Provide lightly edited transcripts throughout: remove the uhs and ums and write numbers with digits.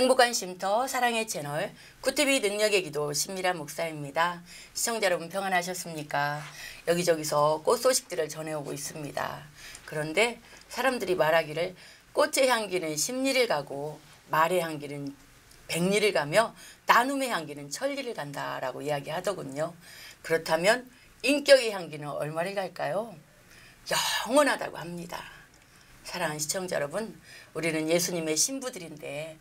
행복한 쉼터 사랑의 채널 굿TV 능력의 기도 신미란 목사입니다. 시청자 여러분 평안하셨습니까? 여기저기서 꽃 소식들을 전해오고 있습니다. 그런데 사람들이 말하기를 꽃의 향기는 십리를 가고 말의 향기는 백리를 가며 나눔의 향기는 천리를 간다라고 이야기하더군요. 그렇다면 인격의 향기는 얼마를 갈까요? 영원하다고 합니다. 사랑하는 시청자 여러분, 우리는 예수님의 신부들인데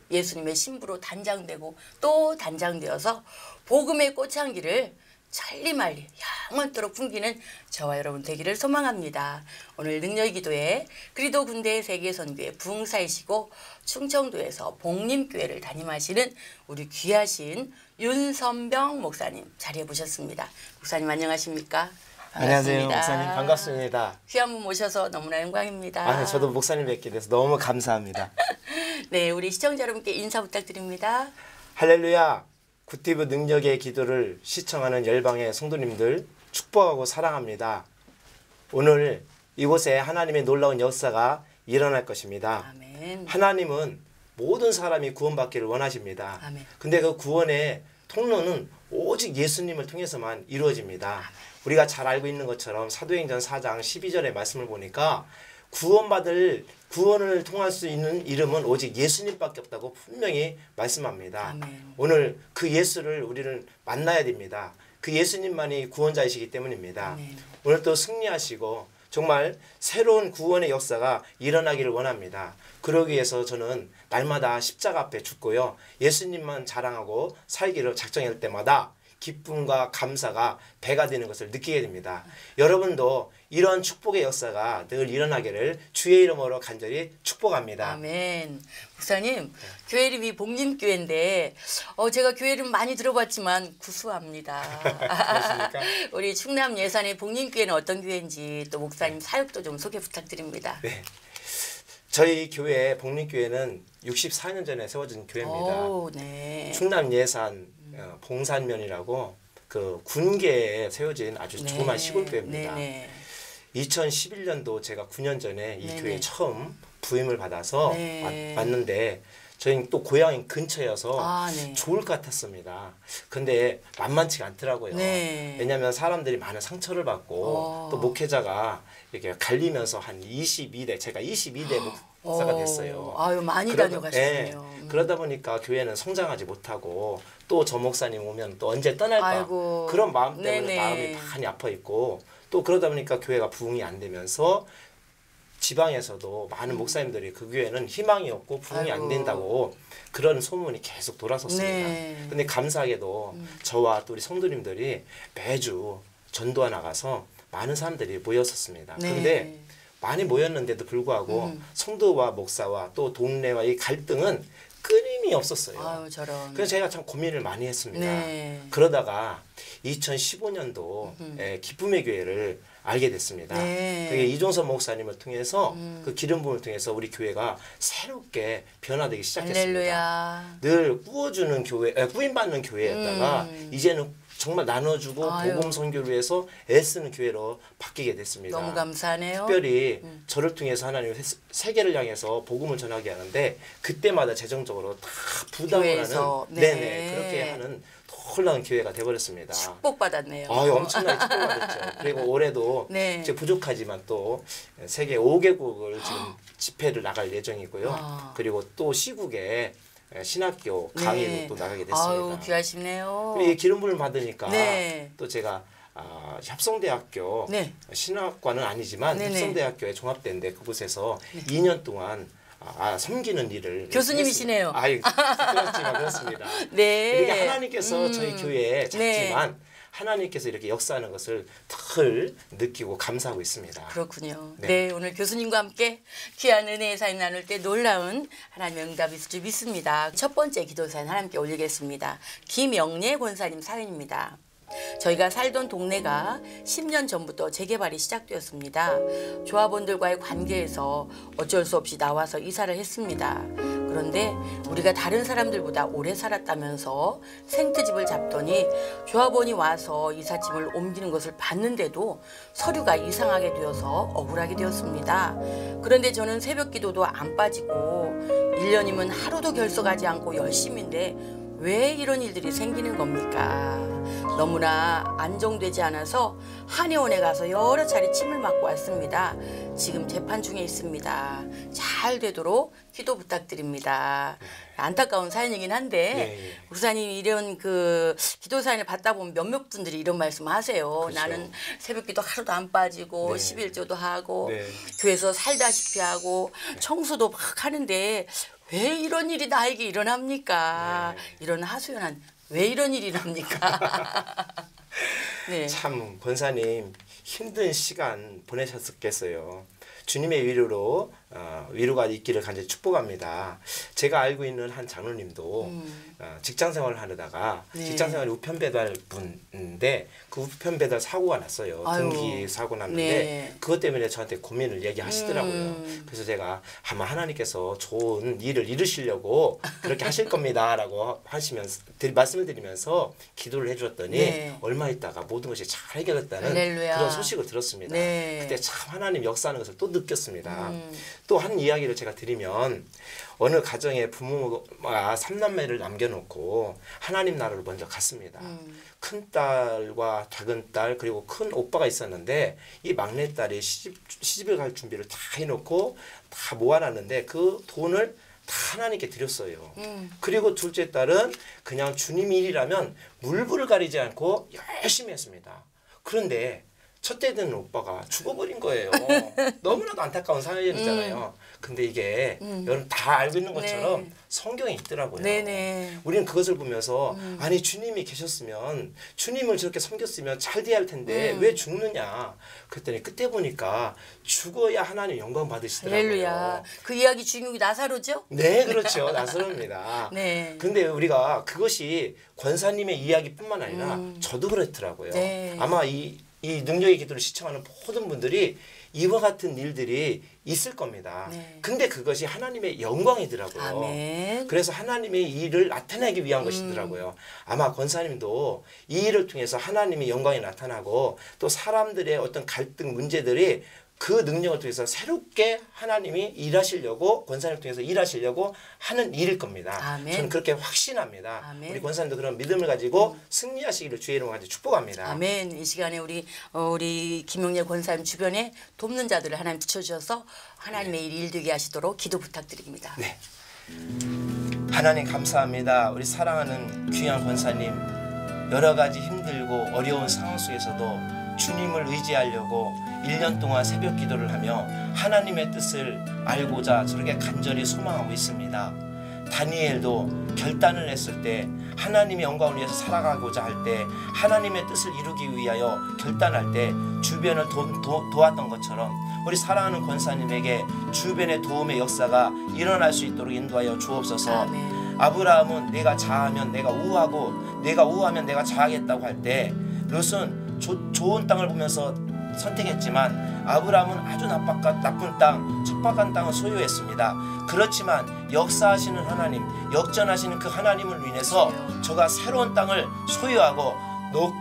예수님의 신부로 단장되고 또 단장되어서 복음의 꽃향기를 천리말리 영원토록 풍기는 저와 여러분 되기를 소망합니다. 오늘 능력기도회 그리도 군대 세계선교회 부흥사이시고 충청도에서 복림교회를 담임하시는 우리 귀하신 윤선병 목사님 자리해 보셨습니다. 목사님 안녕하십니까? 안녕하세요, 목사님 반갑습니다. 귀한 분 모셔서 너무나 영광입니다. 아, 저도 목사님 뵙게 돼서 너무 감사합니다. 네, 우리 시청자 여러분께 인사 부탁드립니다. 할렐루야, 굿티브 능력의 기도를 시청하는 열방의 성도님들 축복하고 사랑합니다. 오늘 이곳에 하나님의 놀라운 역사가 일어날 것입니다. 아멘. 하나님은 모든 사람이 구원받기를 원하십니다. 아멘. 근데 그 구원의 통로는 오직 예수님을 통해서만 이루어집니다. 아멘. 우리가 잘 알고 있는 것처럼 사도행전 4장 12절의 말씀을 보니까 구원을 통할 수 있는 이름은 오직 예수님밖에 없다고 분명히 말씀합니다. 아멘. 오늘 그 예수를 우리는 만나야 됩니다. 그 예수님만이 구원자이시기 때문입니다. 아멘. 오늘 또 승리하시고 정말 새로운 구원의 역사가 일어나기를 원합니다. 그러기 위해서 저는 날마다 십자가 앞에 죽고요. 예수님만 자랑하고 살기를 작정할 때마다 기쁨과 감사가 배가 되는 것을 느끼게 됩니다. 여러분도 이런 축복의 역사가 늘 일어나기를 주의 이름으로 간절히 축복합니다. 아멘. 목사님, 교회 이름이 복림교회인데 제가 교회 이름 많이 들어봤지만 구수합니다. 그렇습니까? 우리 충남 예산의 복림교회는 어떤 교회인지 또 목사님 사역도 좀 소개 부탁드립니다. 네. 저희 교회 복림교회는 64년 전에 세워진 교회입니다. 오, 네. 충남 예산 봉산면이라고 그 군계에 세워진 아주 네. 조그만 시골교회입니다. 네네. 2011년도 제가 9년 전에 이 네네. 교회에 처음 부임을 받아서 네. 왔는데 저희는 또 고향이 근처여서 네. 좋을 것 같았습니다. 근데 만만치가 않더라고요. 네. 왜냐하면 사람들이 많은 상처를 받고 또 목회자가 이렇게 갈리면서 한 22대, 제가 22대 목사가 됐어요. 아유, 많이 다녀가셨네요. 네. 그러다 보니까 교회는 성장하지 못하고 또 저 목사님 오면 또 언제 떠날까 아이고. 그런 마음 때문에 네네. 마음이 많이 아파 있고 또 그러다 보니까 교회가 부흥이 안 되면서 지방에서도 많은 목사님들이 그 교회는 희망이 없고 부흥이 안 된다고 그런 소문이 계속 돌았었습니다. 네. 근데 감사하게도 저와 또 우리 성도님들이 매주 전도와 나가서 많은 사람들이 모였었습니다. 네. 그런데 많이 모였는데도 불구하고 성도와 목사와 또 동네와의 갈등은 끊임이 없었어요. 아유, 저런. 그래서 제가 참 고민을 많이 했습니다. 네. 그러다가 2015년도 기쁨의 교회를 알게 됐습니다. 네. 그게 이종선 목사님을 통해서 그 기름 부음을 통해서 우리 교회가 새롭게 변화되기 시작했습니다. 할렐루야. 늘 꾸어주는 교회, 꾸임받는 교회였다가 이제는 정말 나눠주고 아유. 복음 선교를 위해서 애쓰는 교회로 바뀌게 됐습니다. 너무 감사하네요. 특별히 저를 통해서 하나님 세계를 향해서 복음을 전하게 하는데 그때마다 재정적으로 다 부담을 교회에서. 하는 네. 네네 그렇게 하는 놀라운 교회가 되어버렸습니다. 축복받았네요. 아유, 엄청나게 축복받았죠. 그리고 올해도 네. 이제 부족하지만 또 세계 5개국을 지금 집회를 나갈 예정이고요. 그리고 또 시국에 신학교 강의도 네. 또 나가게 됐습니다. 아유, 귀하시네요. 이 기름 부음을 받으니까 네. 또 제가 협성대학교 네. 신학과는 아니지만 네네. 협성대학교에 종합대인데 그곳에서 2년 동안 섬기는 일을 교수님이시네요. 아유, 그렇지만 그렇습니다. 네. 이렇게 하나님께서 저희 교회에 작지만 하나님께서 이렇게 역사하는 것을 늘 느끼고 감사하고 있습니다. 그렇군요. 네. 네, 오늘 교수님과 함께 귀한 은혜의 사연 나눌 때 놀라운 하나님의 응답이 있을 줄 믿습니다. 첫 번째 기도 사연 하나님께 올리겠습니다. 김영례 권사님 사연입니다. 저희가 살던 동네가 10년 전부터 재개발이 시작되었습니다. 조합원들과의 관계에서 어쩔 수 없이 나와서 이사를 했습니다. 그런데 우리가 다른 사람들보다 오래 살았다면서 생트집을 잡더니 조합원이 와서 이삿짐을 옮기는 것을 봤는데도 서류가 이상하게 되어서 억울하게 되었습니다. 그런데 저는 새벽 기도도 안 빠지고 1년이면 하루도 결석하지 않고 열심인데 왜 이런 일들이 생기는 겁니까? 너무나 안정되지 않아서 한의원에 가서 여러 차례 침을 맞고 왔습니다. 지금 재판 중에 있습니다. 잘 되도록 기도 부탁드립니다. 안타까운 사연이긴 한데 목사님 이런 그 기도 사연을 받다 보면 몇몇 분들이 이런 말씀 하세요. 그렇죠. 나는 새벽 기도 하루도 안 빠지고 11조도 하고 교회에서 살다시피 하고 청소도 막 하는데 왜 이런 일이 나에게 일어납니까? 이런 하소연한 왜 이런 일이 납니까? 네. 참 권사님 힘든 시간 보내셨겠어요. 주님의 위로로 위로가 있기를 간절히 축복합니다. 제가 알고 있는 한 장로님도 직장 생활을 하다가 직장 생활이 우편 배달 분인데 그 우편 배달 사고가 났어요. 등기 사고 났는데 그것 때문에 저한테 고민을 얘기하시더라고요. 그래서 제가 아마 하나님께서 좋은 일을 이루시려고 그렇게 하실 겁니다라고 하시면서 말씀을 드리면서 기도를 해주었더니 얼마 있다가 모든 것이 잘 해결됐다는 그런 소식을 들었습니다. 그때 참 하나님 역사하는 것을 또 느꼈습니다. 또 한 이야기를 제가 드리면 어느 가정에 부모가 3남매를 남겨놓고 하나님 나라로 먼저 갔습니다. 큰딸과 작은딸 그리고 큰 오빠가 있었는데 이 막내딸이 시집을 갈 준비를 다 해놓고 다 모아놨는데 그 돈을 다 하나님께 드렸어요. 그리고 둘째 딸은 그냥 주님 일이라면 물불을 가리지 않고 열심히 했습니다. 그런데 첫째 되는 오빠가 죽어버린 거예요. 너무나도 안타까운 사연이잖아요. 근데 이게 여러분 다 알고 있는 것처럼 성경에 있더라고요. 우리는 그것을 보면서 아니 주님이 계셨으면 주님을 저렇게 섬겼으면 잘 돼야 할 텐데 왜 죽느냐. 그랬더니 끝에 보니까 죽어야 하나님 영광 받으시더라고요. 할렐루야. 그 이야기 주인공이 나사로죠? 네, 그렇죠. 나사로입니다. 근데 우리가 그것이 권사님의 이야기뿐만 아니라 저도 그렇더라고요. 아마 이 능력의 기도를 시청하는 모든 분들이 이와 같은 일들이 있을 겁니다. 근데 그것이 하나님의 영광이더라고요. 아멘. 그래서 하나님의 일을 나타내기 위한 것이더라고요. 아마 권사님도 이 일을 통해서 하나님의 영광이 나타나고 또 사람들의 어떤 갈등 문제들이 그 능력을 통해서 새롭게 하나님이 일하시려고 권사님을 통해서 일하시려고 하는 일일 겁니다. 아멘. 저는 그렇게 확신합니다. 아멘. 우리 권사님도 그런 믿음을 가지고 승리하시기를 주의 이름으로 가지고 축복합니다. 아멘. 이 시간에 우리 김용래 권사님 주변에 돕는 자들을 하나님 붙여주셔서 하나님의 일이 일되게 하시도록 기도 부탁드립니다. 네. 하나님 감사합니다. 우리 사랑하는 귀한 권사님 여러 가지 힘들고 어려운 상황 속에서도 주님을 의지하려고 1년 동안 새벽 기도를 하며 하나님의 뜻을 알고자 저렇게 간절히 소망하고 있습니다. 다니엘도 결단을 했을 때 하나님의 영광을 위해서 살아가고자 할 때 하나님의 뜻을 이루기 위하여 결단할 때 주변을 도왔던 것처럼 우리 사랑하는 권사님에게 주변의 도움의 역사가 일어날 수 있도록 인도하여 주옵소서. 아멘. 아브라함은 내가 자하면 내가 우하고 내가 우하면 내가 자하겠다고 할 때 롯은 좋은 땅을 보면서 선택했지만 아브라함은 아주 나쁜 땅, 척박한 땅을 소유했습니다. 그렇지만 역사하시는 하나님, 역전하시는 그 하나님을 인해서 저가 새로운 땅을 소유하고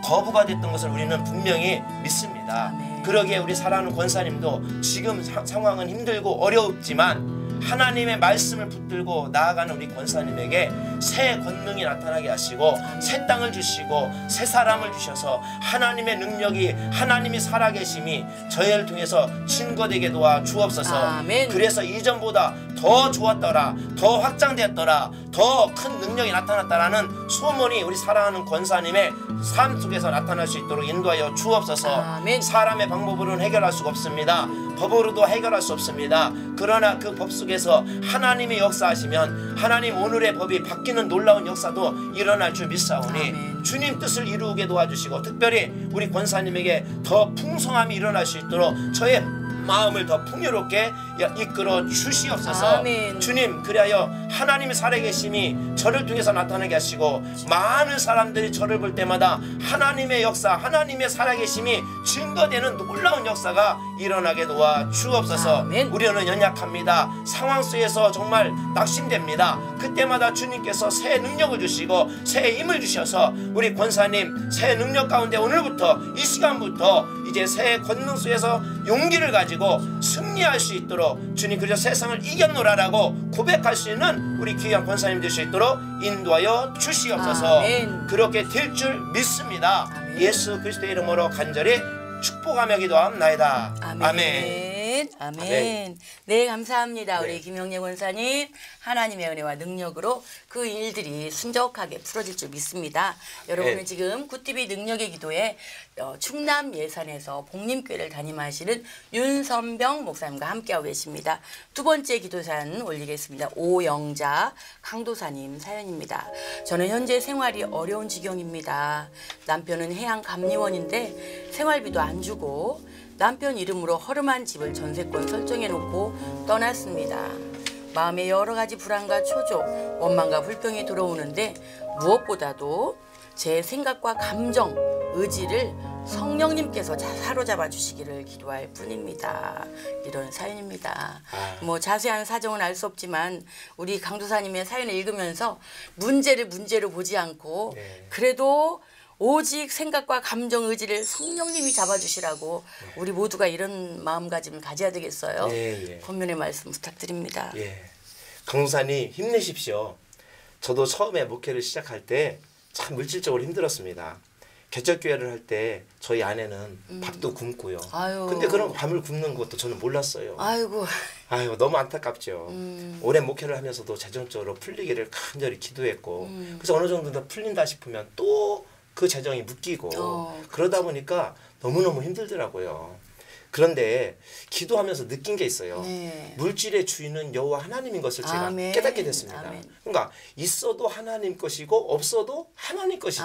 거부가 됐던 것을 우리는 분명히 믿습니다. 그러기에 우리 사랑하는 권사님도 지금 상황은 힘들고 어렵지만 하나님의 말씀을 붙들고 나아가는 우리 권사님에게 새 권능이 나타나게 하시고 새 땅을 주시고 새 사람을 주셔서 하나님의 능력이 하나님이 살아계심이 저희를 통해서 증거되게 도와 주옵소서. 아멘. 그래서 이전보다 더 좋았더라, 더 확장되었더라, 더 큰 능력이 나타났다라는 소문이 우리 사랑하는 권사님의 삶 속에서 나타날 수 있도록 인도하여 주옵소서. 아멘. 사람의 방법으로는 해결할 수가 없습니다. 법으로도 해결할 수 없습니다. 그러나 그 법 속에서 하나님이 역사하시면 하나님 오늘의 법이 바뀌는 놀라운 역사도 일어날 줄 믿사오니 아멘. 주님 뜻을 이루게 도와주시고 특별히 우리 권사님에게 더 풍성함이 일어날 수 있도록 저의 마음을 더 풍요롭게 이끌어 주시옵소서. 아멘. 주님, 그리하여 하나님의 살아계심이 저를 통해서 나타나게 하시고 많은 사람들이 저를 볼 때마다 하나님의 역사, 하나님의 살아계심이 증거되는 놀라운 역사가 일어나게 도와 주옵소서. 아멘. 우리는 연약합니다. 상황 속에서 정말 낙심됩니다. 그때마다 주님께서 새 능력을 주시고 새 힘을 주셔서 우리 권사님 새 능력 가운데 오늘부터 이 시간부터 이제 새 권능 속에서 용기를 가지고 승리할 수 있도록 주님, 그저 세상을 이겼노라라고 고백할 수 있는 우리 귀한 권사님 될 수 있도록 인도하여 주시옵소서. 아멘. 그렇게 될 줄 믿습니다. 아멘. 예수 그리스도의 이름으로 간절히 축복하며 기도합나이다. 아멘. 아멘. 아멘. 네, 감사합니다. 네. 우리 김영래 권사님, 하나님의 은혜와 능력으로 그 일들이 순적하게 풀어질 줄 믿습니다. 여러분은 지금 굿TV 능력의 기도에 충남 예산에서 복림교회를 담임하시는 윤선병 목사님과 함께하고 계십니다. 두 번째 기도사연 올리겠습니다. 오영자 강도사님 사연입니다. 저는 현재 생활이 어려운 지경입니다. 남편은 해양 감리원인데 생활비도 안 주고 남편 이름으로 허름한 집을 전세권 설정해 놓고 떠났습니다. 마음에 여러 가지 불안과 초조, 원망과 불평이 들어오는데 무엇보다도 제 생각과 감정, 의지를 성령님께서 사로잡아 주시기를 기도할 뿐입니다. 이런 사연입니다. 뭐 자세한 사정은 알 수 없지만 우리 강도사님의 사연을 읽으면서 문제를 문제로 보지 않고 그래도 오직 생각과 감정, 의지를 성령님이 잡아주시라고 우리 모두가 이런 마음가짐을 가져야 되겠어요. 권면의 말씀 부탁드립니다. 강도사님 힘내십시오. 저도 처음에 목회를 시작할 때 참 물질적으로 힘들었습니다. 개척교회를 할 때 저희 아내는 밥도 굶고요. 근데 그런 밤을 굶는 것도 저는 몰랐어요. 아유 너무 안타깝죠. 오랜 목회를 하면서도 재정적으로 풀리기를 간절히 기도했고 그래서 어느 정도 더 풀린다 싶으면 또 그 재정이 묶이고 그러다 보니까 너무너무 힘들더라고요. 그런데 기도하면서 느낀 게 있어요. 물질의 주인은 여호와 하나님인 것을 제가 깨닫게 됐습니다. 그러니까 있어도 하나님 것이고 없어도 하나님 것이지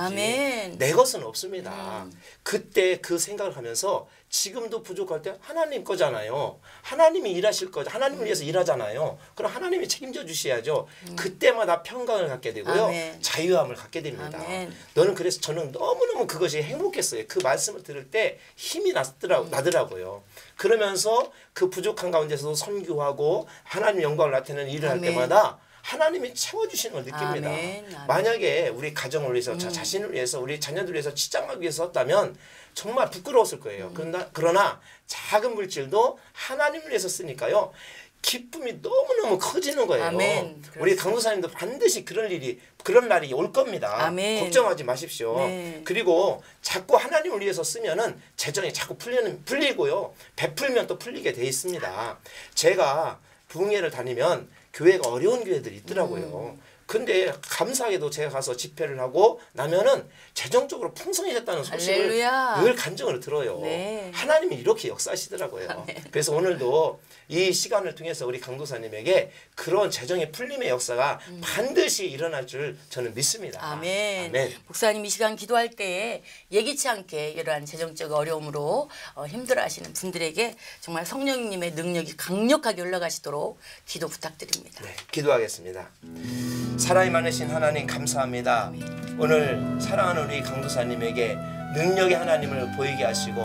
내 것은 없습니다. 그때 그 생각을 하면서 지금도 부족할 때 하나님 거잖아요. 하나님이 일하실 거죠. 하나님을 위해서 일하잖아요. 그럼 하나님이 책임져 주셔야죠. 그때마다 평강을 갖게 되고요. 자유함을 갖게 됩니다. 너는 그래서 저는 너무너무 그것이 행복했어요. 그 말씀을 들을 때 힘이 나더라고요. 그러면서 그 부족한 가운데서도 선교하고 하나님 영광을 나타내는 일을 할 때마다 하나님이 채워주시는 걸 느낍니다. 만약에 우리 가정을 위해서 저 자신을 위해서 우리 자녀들 위해서 치장하기 위해서 썼다면 정말 부끄러웠을 거예요. 그러나 작은 물질도 하나님을 위해서 쓰니까요. 기쁨이 너무너무 커지는 거예요. 우리 강도사님도 반드시 그런 날이 올 겁니다. 걱정하지 마십시오. 그리고 자꾸 하나님을 위해서 쓰면은 재정이 자꾸 풀리고요. 베풀면 또 풀리게 돼 있습니다. 제가 부흥회를 다니면 교회가 어려운 교회들이 있더라고요. 근데 감사하게도 제가 가서 집회를 하고 나면은 재정적으로 풍성해졌다는 소식을 늘 간증을 들어요. 하나님이 이렇게 역사하시더라고요. 그래서 오늘도 이 시간을 통해서 우리 강도사님에게 그런 재정의 풀림의 역사가 반드시 일어날 줄 저는 믿습니다. 아멘. 목사님 이 시간 기도할 때에 예기치 않게 이러한 재정적 어려움으로 힘들어하시는 분들에게 정말 성령님의 능력이 강력하게 올라가시도록 기도 부탁드립니다. 기도하겠습니다. 사랑이 많으신 하나님 감사합니다. 오늘 사랑하는 우리 강도사님에게 능력의 하나님을 보이게 하시고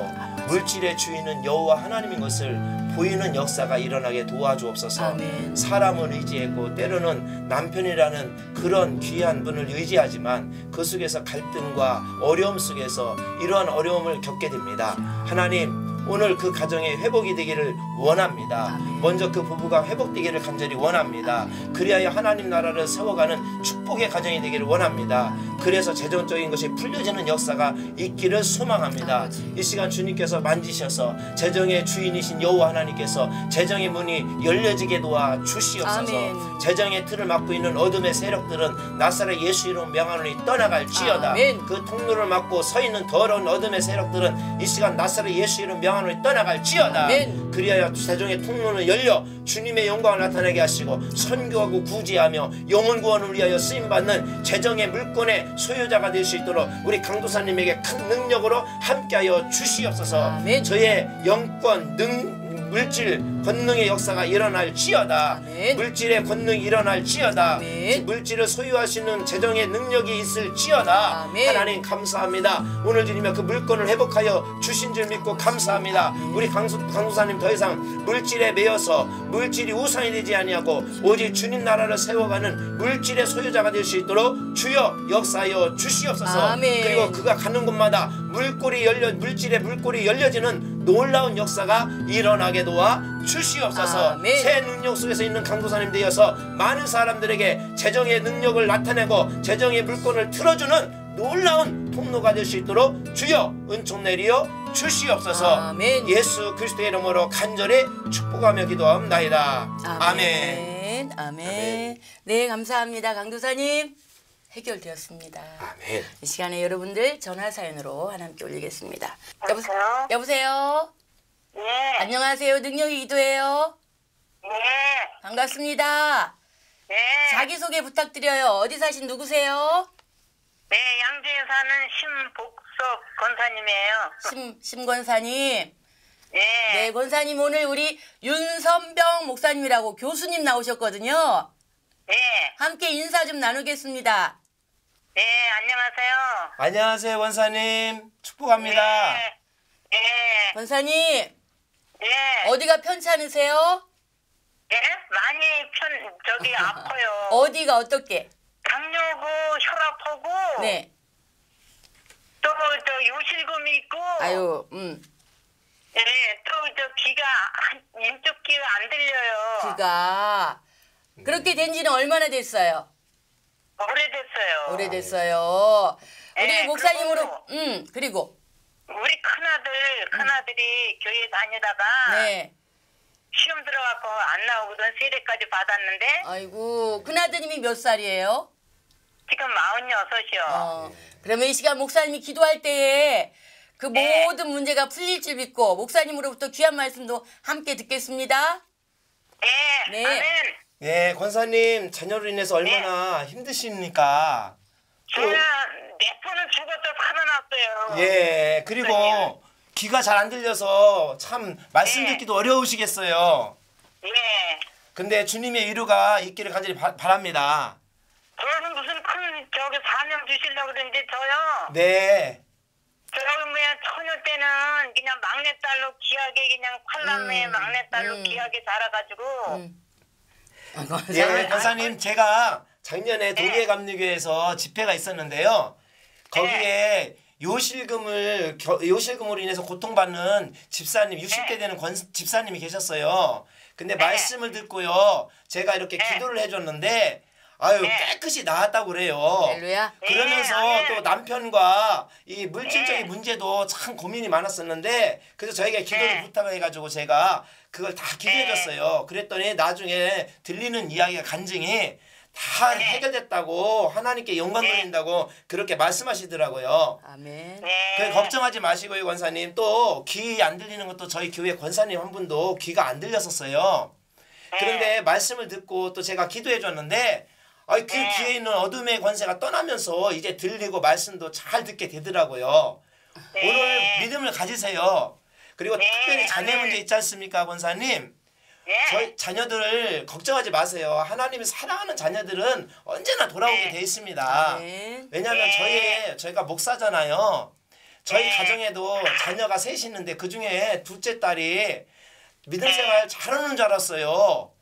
물질의 주인은 여호와 하나님인 것을 보이는 역사가 일어나게 도와주옵소서. 사람을 의지했고 때로는 남편이라는 그런 귀한 분을 의지하지만 그 속에서 갈등과 어려움 속에서 이러한 어려움을 겪게 됩니다. 하나님 오늘 그 가정의 회복이 되기를 원합니다. 먼저 그 부부가 회복되기를 간절히 원합니다. 그리하여 하나님 나라를 세워가는 축복의 가정이 되기를 원합니다. 그래서 재정적인 것이 풀려지는 역사가 있기를 소망합니다. 이 시간 주님께서 만지셔서 재정의 주인이신 여호와 하나님께서 재정의 문이 열려지게 도와 주시옵소서. 재정의 틀을 막고 있는 어둠의 세력들은 나사렛 예수 이름 명하노니 떠나갈지어다. 그 통로를 막고 서 있는 더러운 어둠의 세력들은 이 시간 나사렛 예수 이름 명하노니 떠나갈지어다. 그리하여 재정의 통로는 열려 주님의 영광을 나타내게 하시고 선교하고 구제하며 영혼 구원을 위하여 쓰임받는 재정의 물권의 소유자가 될 수 있도록 우리 강도사님에게 큰 능력으로 함께하여 주시옵소서. 저의 영권 물질 권능의 역사가 일어날지어다. 아멘. 물질의 권능이 일어날지어다. 아멘. 물질을 소유할 수 있는 재정의 능력이 있을지어다. 아멘. 하나님 감사합니다. 오늘 주님의 그 물건을 회복하여 주신 줄 믿고 감사합니다. 우리 강수사님 더 이상 물질에 매여서 물질이 우상이 되지 아니하고 오직 주님 나라를 세워가는 물질의 소유자가 될 수 있도록 주여 역사하여 주시옵소서. 아멘. 그리고 그가 가는 곳마다 물질의 물꼬리 열려지는 놀라운 역사가 일어나게 도와 주시옵소서. 아멘. 새 능력 속에서 있는 강도사님 되어서 많은 사람들에게 재정의 능력을 나타내고 재정의 물건을 틀어주는 놀라운 통로가 될 수 있도록 주여 은총 내리어 주시옵소서. 아멘. 예수 그리스도의 이름으로 간절히 축복하며 기도합나이다. 아멘. 아멘. 네, 감사합니다. 강도사님. 해결되었습니다. 아멘. 이 시간에 여러분들 전화 사연으로 하나님께 올리겠습니다. 여보세요? 여보세요? 네. 안녕하세요. 능력의 기도예요. 네. 반갑습니다. 네. 자기소개 부탁드려요. 어디 사신 누구세요? 네, 양주에 사는 신복석 권사님이에요. 심권사님. 네. 네, 권사님 오늘 우리 윤선병 목사님이라고 교수님 나오셨거든요. 네. 함께 인사 좀 나누겠습니다. 네, 안녕하세요. 안녕하세요 원사님 축복합니다. 네. 네. 권사님 네. 어디가 편찮으세요? 네? 많이 아파요. 어디가 어떻게? 당뇨고 혈압하고 네. 또 요실금이 있고 아유, 네, 또 귀가 왼쪽 귀가 안 들려요. 귀가 그렇게 된 지는 얼마나 됐어요? 오래됐어요. 오래됐어요. 우리 네, 목사님으로, 그리고 우리 큰아들이 교회 다니다가 네. 시험 들어갖고 안 나오거든. 세례까지 받았는데 아이고, 큰아드님이 몇 살이에요? 지금 46이요. 그러면 이 시간 목사님이 기도할 때에 그 네. 모든 문제가 풀릴 줄 믿고 목사님으로부터 귀한 말씀도 함께 듣겠습니다. 네. 네. 아멘. 예, 권사님 자녀로 인해서 얼마나 힘드십니까? 제가 몇 번은 죽었다 살아났어요. 예, 그리고 귀가 잘 안 들려서 참 말씀 네. 듣기도 어려우시겠어요. 네. 근데 주님의 위로가 있기를 간절히 바랍니다. 저는 무슨 큰 사명 주시려고 그러는데 저요. 네. 처녀 때는 그냥 막내딸로 귀하게 그냥 팔남매 막내딸로 귀하게 자라가지고 예, 권사님 제가 작년에 동해감리교에서 집회가 있었는데요. 거기에 요실금으로 인해서 고통받는 집사님 60대 되는 집사님이 계셨어요. 근데 말씀을 듣고요. 제가 이렇게 기도를 해줬는데 아유 깨끗이 나았다고 그래요. 할렐루야. 그러면서 또 남편과 이 물질적인 문제도 참 고민이 많았었는데 그래서 저에게 기도를 부탁해가지고 제가 그걸 다 기도해줬어요. 그랬더니 나중에 들리는 이야기가 간증이 다 해결됐다고 하나님께 영광 돌린다고 그렇게 말씀하시더라고요. 아멘. 그래 걱정하지 마시고요 권사님. 또 귀 안 들리는 것도 저희 교회 권사님 한 분도 귀가 안 들렸었어요. 그런데 말씀을 듣고 또 제가 기도해 줬는데 그 귀에 있는 어둠의 권세가 떠나면서 이제 들리고 말씀도 잘 듣게 되더라고요. 오늘 믿음을 가지세요. 그리고 특별히 자녀 문제 있지 않습니까 권사님? 저희 자녀들을 걱정하지 마세요. 하나님이 사랑하는 자녀들은 언제나 돌아오게 돼 있습니다. 아멘. 왜냐하면 저희가 목사잖아요. 저희 가정에도 자녀가 셋이 있는데 그중에 둘째 딸이 믿음 생활 잘하는 줄 알았어요.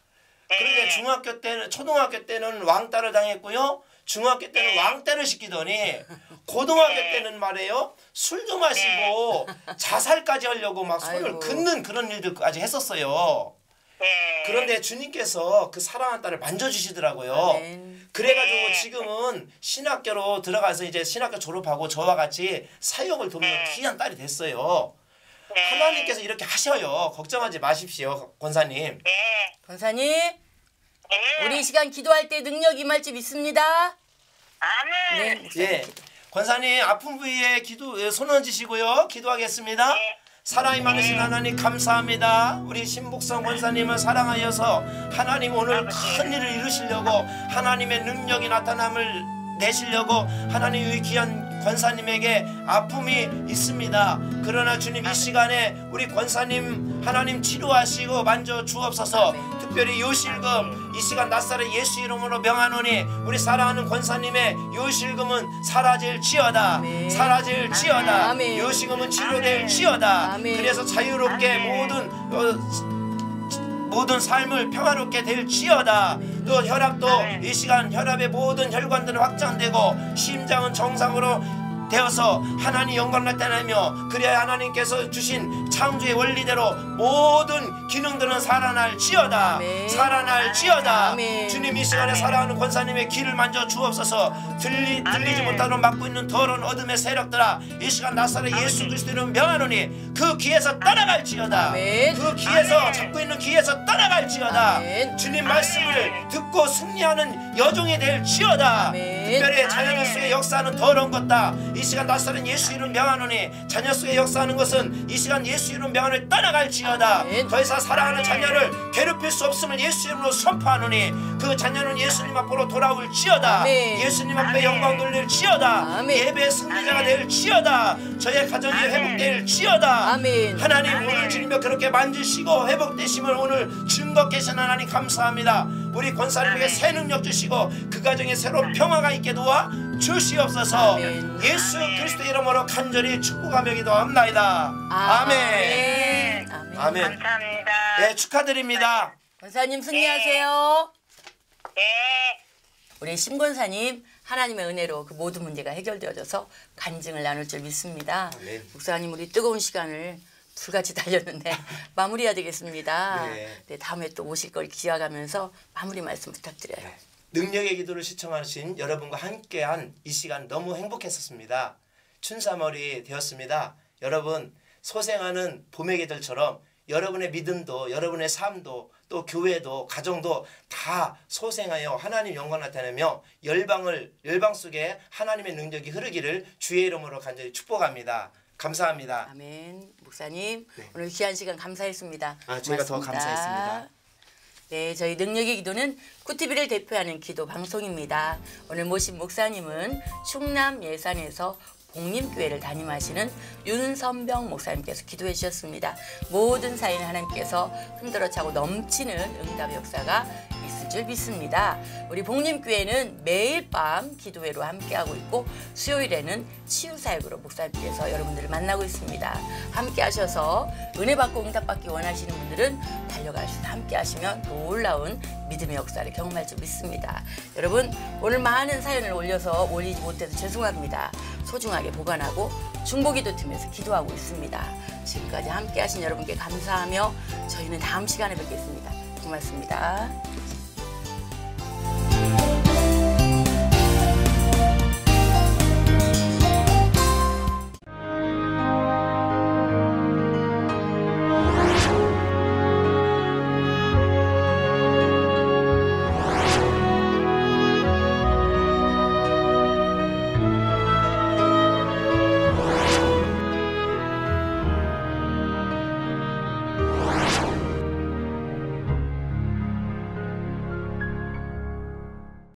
그런데 초등학교 때는 왕따를 당했고요. 중학교 때는 왕따를 시키더니 고등학교 때는 말이에요. 술도 마시고 자살까지 하려고 막 손을 아이고. 긋는 그런 일들까지 했었어요. 그런데 주님께서 그 사랑하는 딸을 만져주시더라고요. 아멘. 그래가지고 지금은 신학교로 들어가서 이제 신학교 졸업하고 저와 같이 사역을 돕는 귀한 딸이 됐어요. 하나님께서 이렇게 하셔요. 걱정하지 마십시오, 권사님. 권사님, 우리 이 시간 기도할 때 능력 임할 줄 믿습니다. 아멘. 네, 목사님. 예, 권사님 아픈 부위에 손 얹으시고요. 기도하겠습니다. 사랑이 많으신 하나님 감사합니다. 우리 신복성 권사님을 사랑하여서 하나님 오늘 큰 일을 이루시려고 하나님의 능력이 나타남을 내시려고 하나님 의 귀한 권사님에게 아픔이 있습니다. 그러나 주님 이 시간에 우리 권사님 하나님 치료하시고 만져 주옵소서. 특별히 요실금 이 시간 낫사렛 예수 이름으로 명하노니 우리 사랑하는 권사님의 요실금은 사라질지어다. 사라질지어다. 요실금은 치료될지어다. 그래서 자유롭게 모든 삶을 평화롭게 될지어다. 또 혈압도 이 시간 혈압의 모든 혈관들은 확장되고 심장은 정상으로 되어서 하나님 영광 나타내며 그래야 하나님께서 주신 창조의 원리대로 모든 기능들은 살아날지어다. 살아날지어다. 주님 이 시간에 사랑하는 권사님의 귀를 만져 주옵소서. 들리지 못하는 막고 있는 더러운 어둠의 세력들아 이 시간 낫사렛 예수 그리스도를 명하노니 그 귀에서 떠나갈지어다. 그 귀에서 잡고 있는 귀에서 떠나갈지어다. 주님 말씀을 듣고 승리하는 여종이 될지어다. 특별히 자녀 속에 역사하는 더러운 것다. 이 시간 낫사렛 예수 이름 명하노니 자녀 속에 역사하는 것은 이 시간 예수 이름 명하노니 떠나갈지어다. 더 이상 사랑하는 자녀를 괴롭힐 수 없음을 예수 이름으로 선포하노니 그 자녀는 예수님 앞으로 돌아올지어다. 예수님 앞에 영광 돌릴지어다. 예배의 승리자가 될지어다. 저의 가정이 회복될지어다. 하나님 오늘 주님을 그렇게 만지시고 회복되심을 오늘 증거 계신 하나님 감사합니다. 우리 권사님에게 새 능력 주시고 그 가정에 새로운 평화가 있게 도와 주시옵소서. 예수 그리스도 이름으로 간절히 축복하며 기도합나이다. 아멘. 아멘. 감사합니다. 네, 축하드립니다. 권사님 승리하세요. 네. 우리 심권사님 하나님의 은혜로 그 모든 문제가 해결되어져서 간증을 나눌 줄 믿습니다. 아멘. 목사님 우리 뜨거운 시간을 불같이 달렸는데 마무리해야 되겠습니다. 네, 다음에 또 오실 걸 기약하면서 마무리 말씀 부탁드려요. 능력의 기도를 시청하신 여러분과 함께한 이 시간 너무 행복했었습니다. 춘삼월이 되었습니다. 여러분 소생하는 봄의 계절처럼 여러분의 믿음도 여러분의 삶도 또 교회도 가정도 다 소생하여 하나님 영광 나타내며 열방 속에 하나님의 능력이 흐르기를 주의 이름으로 간절히 축복합니다. 감사합니다. 아멘. 목사님 오늘 귀한 시간 감사했습니다. 저희가 더 감사했습니다. 네, 저희 능력의 기도는 쿠티비를 대표하는 기도 방송입니다. 오늘 모신 목사님은 충남 예산에서 복림교회를 담임하시는 윤선병 목사님께서 기도해 주셨습니다. 모든 사연 하나님께서 흔들어 차고 넘치는 응답의 역사가 있을 줄 믿습니다. 우리 복림교회는 매일 밤 기도회로 함께하고 있고 수요일에는 치유사역으로 목사님께서 여러분들을 만나고 있습니다. 함께 하셔서 은혜 받고 응답 받기 원하시는 분들은 달려가셔서 함께 하시면 놀라운 믿음의 역사를 경험할 줄 믿습니다. 여러분 오늘 많은 사연을 올리지 못해서 죄송합니다. 소중하게 보관하고 중보기도 팀에서 기도하고 있습니다. 지금까지 함께 하신 여러분께 감사하며 저희는 다음 시간에 뵙겠습니다. 고맙습니다.